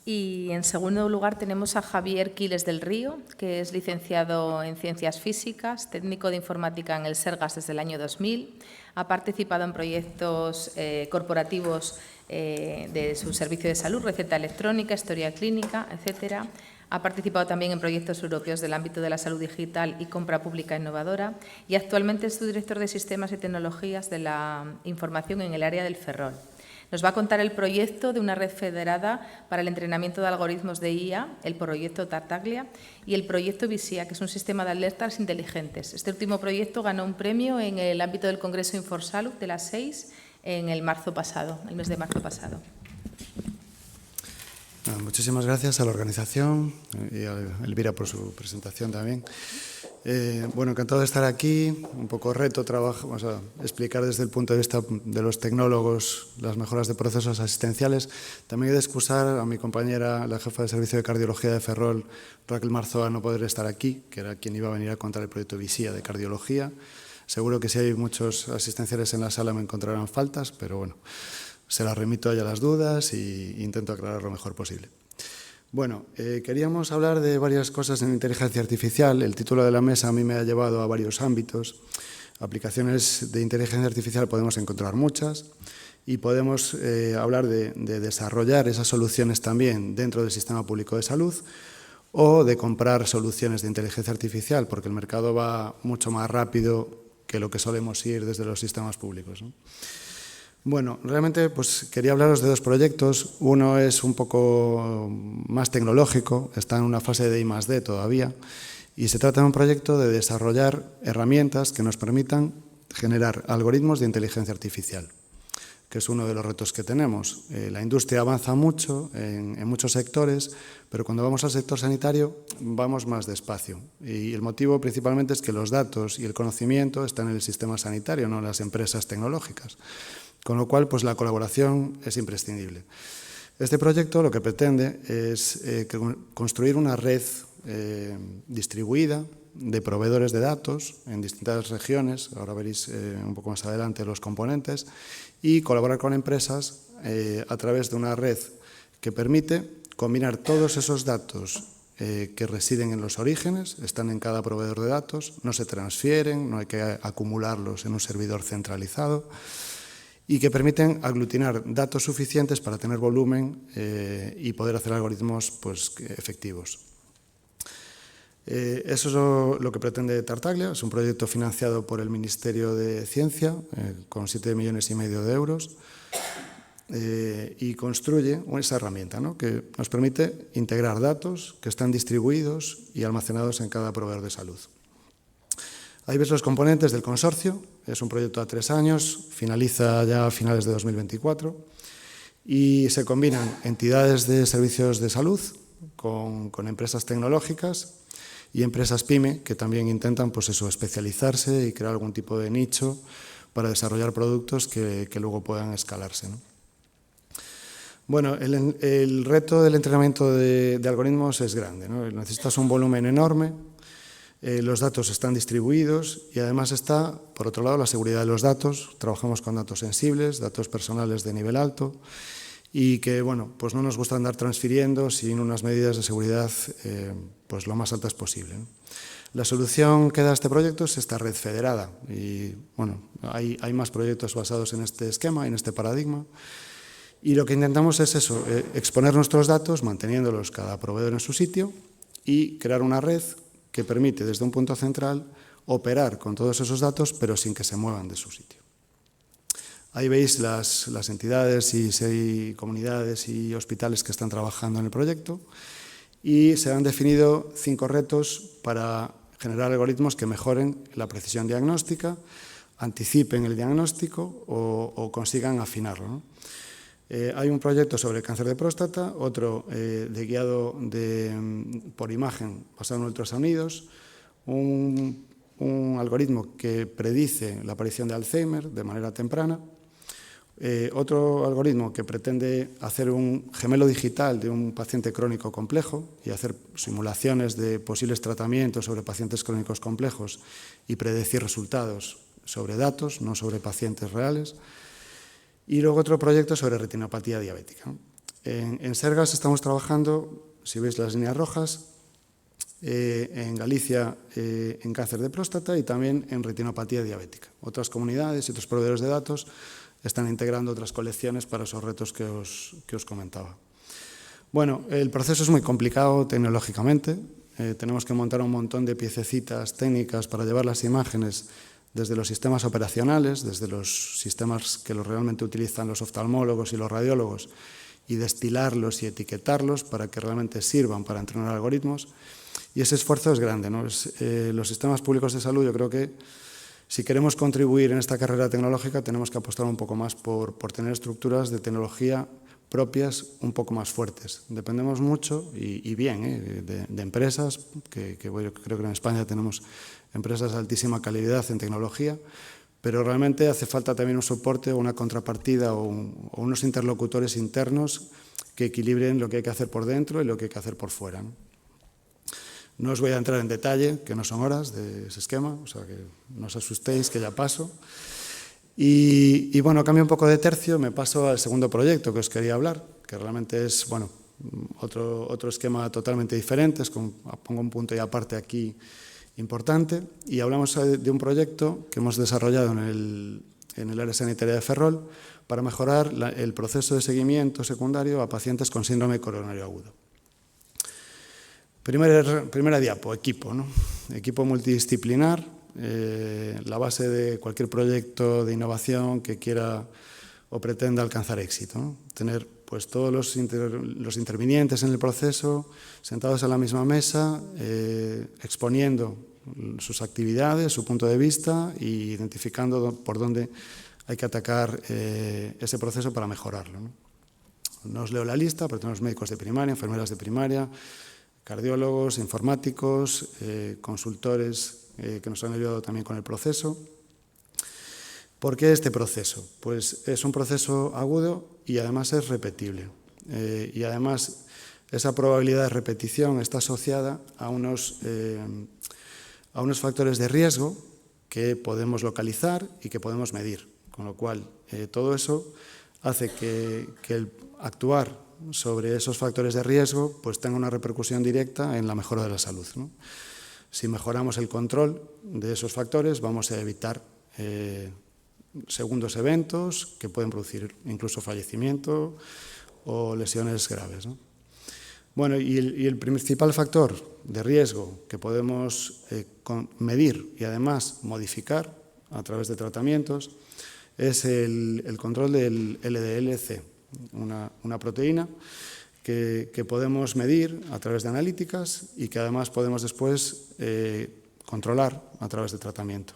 Y en segundo lugar tenemos a Javier Quiles del Río, que es licenciado en Ciencias Físicas, técnico de Informática en el Sergas desde el año 2000. Ha participado en proyectos corporativos de su servicio de salud, receta electrónica, historia clínica, etcétera. Ha participado también en proyectos europeos del ámbito de la salud digital y compra pública innovadora y actualmente es subdirector de Sistemas y Tecnologías de la Información en el área del Ferrol. Nos va a contar el proyecto de una red federada para el entrenamiento de algoritmos de IA, el proyecto Tartaglia, y el proyecto Visia, que es un sistema de alertas inteligentes. Este último proyecto ganó un premio en el ámbito del Congreso Inforsalud de las 6 en el mes de marzo pasado. Muchísimas gracias a la organización y a Elvira por su presentación también. Bueno, encantado de estar aquí. Un poco reto, trabajo, vamos a explicar desde el punto de vista de los tecnólogos las mejoras de procesos asistenciales. También he de excusar a mi compañera, la jefa de servicio de cardiología de Ferrol, Raquel Marzoa, no poder estar aquí, que era quien iba a venir a contar el proyecto Visia de cardiología. Seguro que si hay muchos asistenciales en la sala me encontrarán faltas, pero bueno, se las remito a ella las dudas e intento aclarar lo mejor posible. Bueno, queríamos hablar de varias cosas en inteligencia artificial. El título de la mesa a mí me ha llevado a varios ámbitos. Aplicaciones de inteligencia artificial podemos encontrar muchas y podemos hablar de desarrollar esas soluciones también dentro del sistema público de salud o de comprar soluciones de inteligencia artificial, porque el mercado va mucho más rápido que lo que solemos ir desde los sistemas públicos, ¿no? Bueno, realmente pues, quería hablaros de dos proyectos. Uno es un poco más tecnológico, está en una fase de I+D todavía, y se trata de un proyecto de desarrollar herramientas que nos permitan generar algoritmos de inteligencia artificial, que es uno de los retos que tenemos. La industria avanza mucho en muchos sectores, pero cuando vamos al sector sanitario vamos más despacio. Y el motivo principalmente es que los datos y el conocimiento están en el sistema sanitario, no en las empresas tecnológicas. Con lo cual, pues la colaboración es imprescindible. Este proyecto lo que pretende es construir una red distribuida de proveedores de datos en distintas regiones, ahora veréis un poco más adelante los componentes, y colaborar con empresas a través de una red que permite combinar todos esos datos que residen en los orígenes, están en cada proveedor de datos, no se transfieren, no hay que acumularlos en un servidor centralizado, y que permiten aglutinar datos suficientes para tener volumen y poder hacer algoritmos pues, efectivos. Eso es lo que pretende Tartaglia. Es un proyecto financiado por el Ministerio de Ciencia con 7,5 millones de euros y construye esa herramienta, ¿no?, que nos permite integrar datos que están distribuidos y almacenados en cada proveedor de salud. Ahí ves los componentes del consorcio. Es un proyecto a 3 años, finaliza ya a finales de 2024 y se combinan entidades de servicios de salud con empresas tecnológicas y empresas PYME que también intentan pues eso, especializarse y crear algún tipo de nicho para desarrollar productos que luego puedan escalarse, ¿no? Bueno, el reto del entrenamiento de algoritmos es grande, ¿no? Necesitas un volumen enorme. Los datos están distribuidos y además está, por otro lado, la seguridad de los datos. Trabajamos con datos sensibles, datos personales de nivel alto y que, bueno, pues no nos gusta andar transfiriendo sin unas medidas de seguridad pues lo más altas posible, ¿no? La solución que da este proyecto es esta red federada y, bueno, hay más proyectos basados en este esquema, en este paradigma. Y lo que intentamos es eso, exponer nuestros datos, manteniéndolos cada proveedor en su sitio y crear una red que permite desde un punto central operar con todos esos datos, pero sin que se muevan de su sitio. Ahí veis las entidades y comunidades y hospitales que están trabajando en el proyecto y se han definido 5 retos para generar algoritmos que mejoren la precisión diagnóstica, anticipen el diagnóstico o consigan afinarlo, ¿no? Hay un proyecto sobre cáncer de próstata, otro de guiado por imagen basado en ultrasonidos, un algoritmo que predice la aparición de Alzheimer de manera temprana, otro algoritmo que pretende hacer un gemelo digital de un paciente crónico complejo y hacer simulaciones de posibles tratamientos sobre pacientes crónicos complejos y predecir resultados sobre datos, no sobre pacientes reales. Y luego otro proyecto sobre retinopatía diabética. En Sergas estamos trabajando, si veis las líneas rojas, en Galicia en cáncer de próstata y también en retinopatía diabética. Otras comunidades y otros proveedores de datos están integrando otras colecciones para esos retos que os comentaba. Bueno, el proceso es muy complicado tecnológicamente. Tenemos que montar un montón de piececitas técnicas para llevar las imágenes desde los sistemas operacionales, desde los sistemas que realmente utilizan los oftalmólogos y los radiólogos, y destilarlos y etiquetarlos para que realmente sirvan para entrenar algoritmos. Y ese esfuerzo es grande, ¿no? Los sistemas públicos de salud, yo creo que si queremos contribuir en esta carrera tecnológica tenemos que apostar un poco más por tener estructuras de tecnología propias un poco más fuertes. Dependemos mucho y bien de empresas, que yo creo que en España tenemos empresas de altísima calidad en tecnología, pero realmente hace falta también un soporte o una contrapartida o unos interlocutores internos que equilibren lo que hay que hacer por dentro y lo que hay que hacer por fuera, ¿no? No os voy a entrar en detalle, que no son horas de ese esquema, o sea que no os asustéis, que ya paso. Y bueno, cambio un poco de tercio, me paso al segundo proyecto que os quería hablar, que realmente es, bueno, otro esquema totalmente diferente, pongo un punto y aparte aquí importante, y hablamos de un proyecto que hemos desarrollado en el área sanitaria de Ferrol para mejorar el proceso de seguimiento secundario a pacientes con síndrome coronario agudo. Primera diapo, equipo, ¿no? Equipo multidisciplinar, la base de cualquier proyecto de innovación que quiera o pretenda alcanzar éxito, ¿no? Tener pues todos los intervinientes en el proceso sentados en la misma mesa, exponiendo sus actividades, su punto de vista e identificando por dónde hay que atacar ese proceso para mejorarlo, ¿no? No os leo la lista, pero tenemos médicos de primaria, enfermeras de primaria, cardiólogos, informáticos, consultores que nos han ayudado también con el proceso. ¿Por qué este proceso? Pues es un proceso agudo y además es repetible. Y además esa probabilidad de repetición está asociada a unos factores de riesgo que podemos localizar y que podemos medir. Con lo cual, todo eso hace que el actuar sobre esos factores de riesgo pues tenga una repercusión directa en la mejora de la salud, ¿no? Si mejoramos el control de esos factores, vamos a evitar segundos eventos que pueden producir incluso fallecimiento o lesiones graves, ¿no? Bueno, y el principal factor de riesgo que podemos medir y además modificar a través de tratamientos es el control del LDL-C, una proteína que podemos medir a través de analíticas y que además podemos después controlar a través de tratamiento.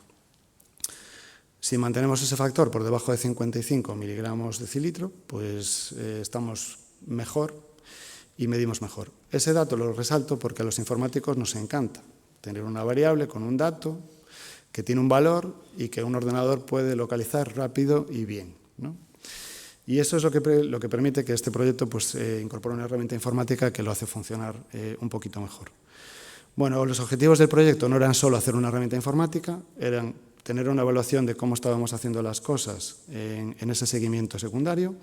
Si mantenemos ese factor por debajo de 55 miligramos decilitro, pues estamos mejor y medimos mejor. Ese dato lo resalto porque a los informáticos nos encanta tener una variable con un dato que tiene un valor y que un ordenador puede localizar rápido y bien, ¿no? Y eso es lo que permite que este proyecto pues, incorpore una herramienta informática que lo hace funcionar un poquito mejor. Bueno, los objetivos del proyecto no eran solo hacer una herramienta informática, eran tener una evaluación de cómo estábamos haciendo las cosas en ese seguimiento secundario.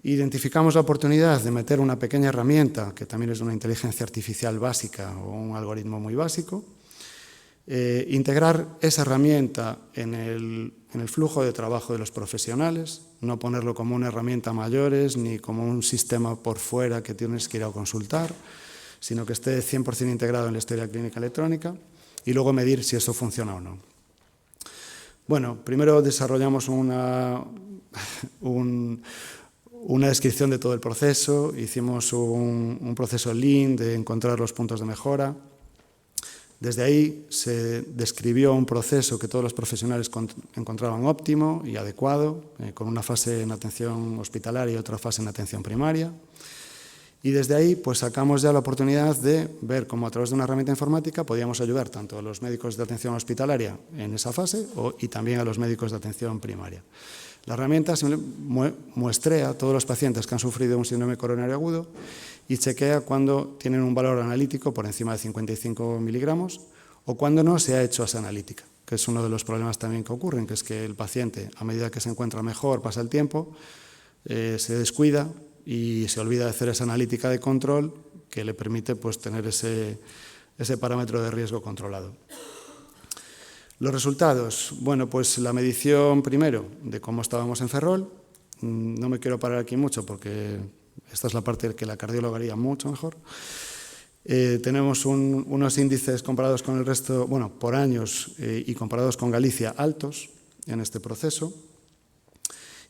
Identificamos la oportunidad de meter una pequeña herramienta, que también es una inteligencia artificial básica o un algoritmo muy básico, integrar esa herramienta en el flujo de trabajo de los profesionales, no ponerlo como una herramienta a mayores ni como un sistema por fuera que tienes que ir a consultar, sino que esté 100% integrado en la historia clínica electrónica y luego medir si eso funciona o no. Bueno, primero desarrollamos una descripción de todo el proceso, hicimos un proceso Lean de encontrar los puntos de mejora. Desde ahí se describió un proceso que todos los profesionales encontraban óptimo y adecuado, con una fase en atención hospitalaria y otra fase en atención primaria. Y desde ahí pues sacamos ya la oportunidad de ver cómo a través de una herramienta informática podíamos ayudar tanto a los médicos de atención hospitalaria en esa fase y también a los médicos de atención primaria. La herramienta muestrea a todos los pacientes que han sufrido un síndrome coronario agudo y chequea cuando tienen un valor analítico por encima de 55 miligramos o cuando no se ha hecho esa analítica, que es uno de los problemas también que ocurren, que es que el paciente, a medida que se encuentra mejor, pasa el tiempo, se descuida y se olvida de hacer esa analítica de control que le permite pues, tener ese parámetro de riesgo controlado. Los resultados, bueno, pues la medición primero de cómo estábamos en Ferrol. No me quiero parar aquí mucho porque esta es la parte que la cardióloga haría mucho mejor. Tenemos unos índices comparados con el resto, bueno, por años y comparados con Galicia altos en este proceso.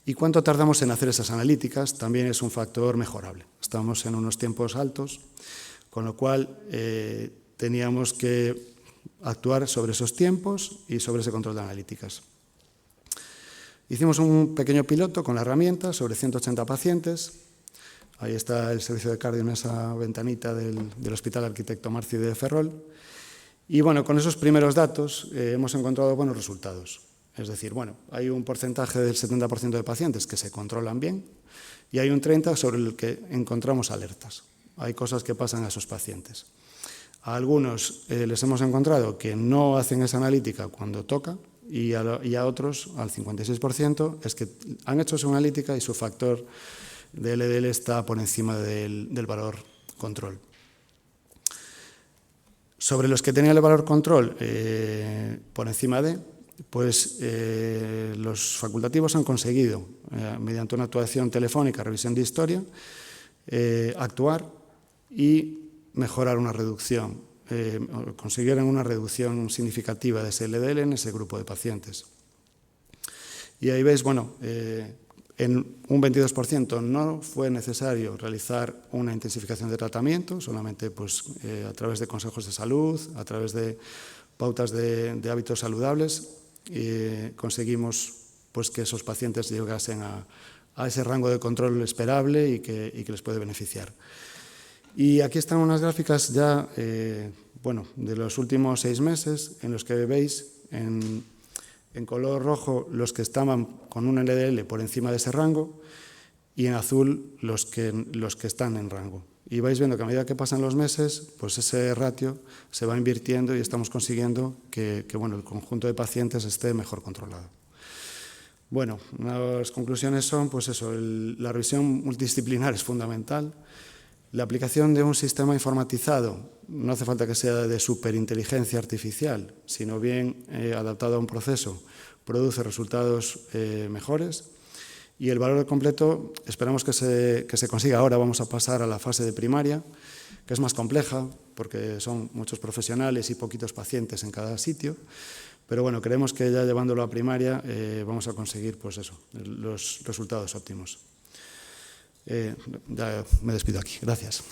¿Y cuánto tardamos en hacer esas analíticas? También es un factor mejorable. Estamos en unos tiempos altos, con lo cual teníamos que actuar sobre esos tiempos y sobre ese control de analíticas. Hicimos un pequeño piloto con la herramienta sobre 180 pacientes. Ahí está el servicio de cardio en esa ventanita del Hospital Arquitecto Marci de Ferrol. Y bueno, con esos primeros datos hemos encontrado buenos resultados. Es decir, bueno, hay un porcentaje del 70% de pacientes que se controlan bien y hay un 30% sobre el que encontramos alertas. Hay cosas que pasan a esos pacientes. A algunos les hemos encontrado que no hacen esa analítica cuando toca y a otros, al 56%, es que han hecho esa analítica y su factor de LDL está por encima del valor control. Sobre los que tenían el valor control por encima de, pues los facultativos han conseguido, mediante una actuación telefónica, revisión de historia, actuar y mejorar una reducción, consiguieron una reducción significativa de ese LDL en ese grupo de pacientes. Y ahí veis, bueno, en un 22% no fue necesario realizar una intensificación de tratamiento, solamente pues, a través de consejos de salud, a través de pautas de hábitos saludables, conseguimos pues, que esos pacientes llegasen a ese rango de control esperable y que les puede beneficiar. Y aquí están unas gráficas ya bueno, de los últimos 6 meses en los que veis en color rojo los que estaban con un LDL por encima de ese rango y en azul los que están en rango. Y vais viendo que a medida que pasan los meses, pues ese ratio se va invirtiendo y estamos consiguiendo que bueno, el conjunto de pacientes esté mejor controlado. Bueno, las conclusiones son, pues eso, la revisión multidisciplinar es fundamental. La aplicación de un sistema informatizado no hace falta que sea de superinteligencia artificial, sino bien adaptado a un proceso, produce resultados mejores. Y el valor completo esperamos que se consiga. Ahora vamos a pasar a la fase de primaria, que es más compleja porque son muchos profesionales y poquitos pacientes en cada sitio. Pero bueno, creemos que ya llevándolo a primaria vamos a conseguir pues eso, los resultados óptimos. Ya me despido aquí. Gracias.